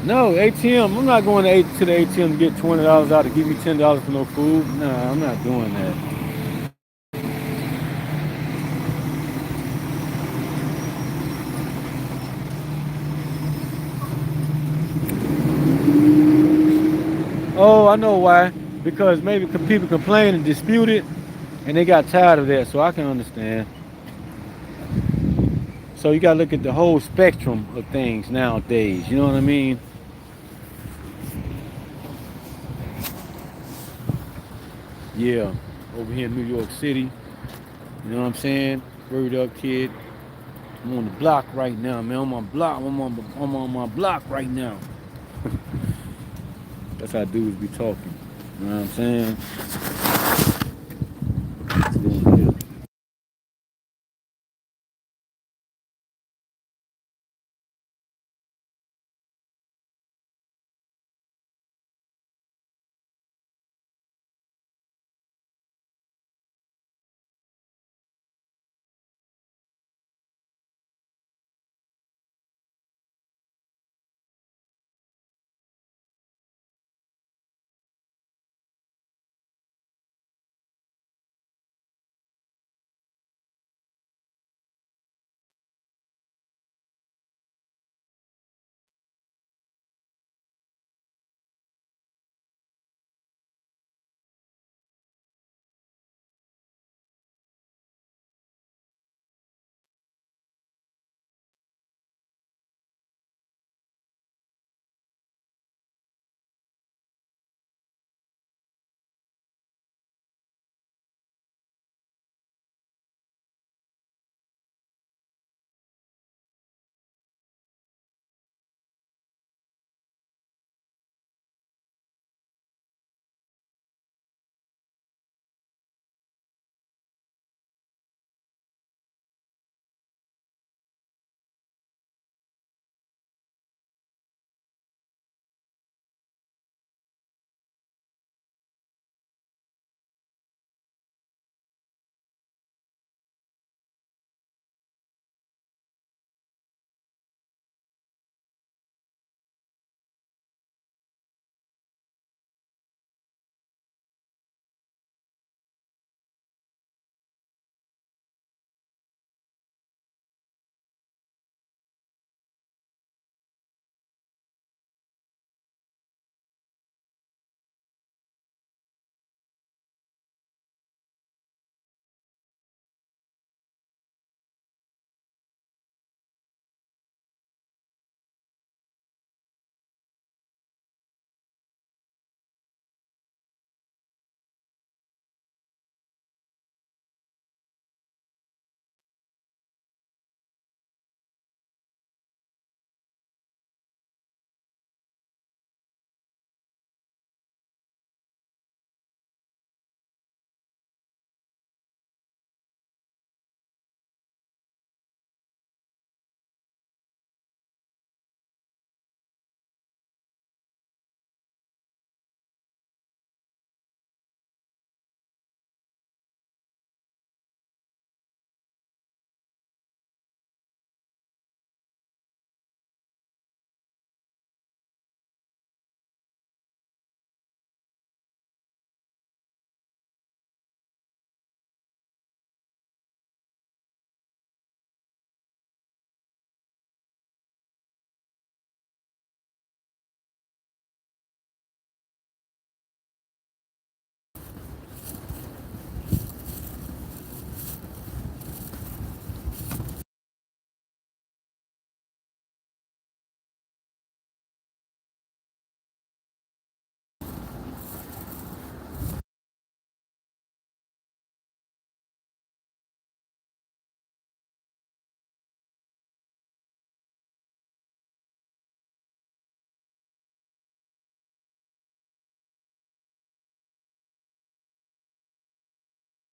No, ATM. I'm not going to the ATM to get $20 out to give me $10 for no food. Nah, I'm not doing that. Oh, I know why. Because maybe people complain and dispute it, and they got tired of that. So I can understand. So you gotta look at the whole spectrum of things nowadays. You know what I mean? Yeah, over here in New York City. You know what I'm saying? Word up, kid. I'm on the block right now, man. I'm on my block right now. That's how dudes be talking. You know what I'm saying?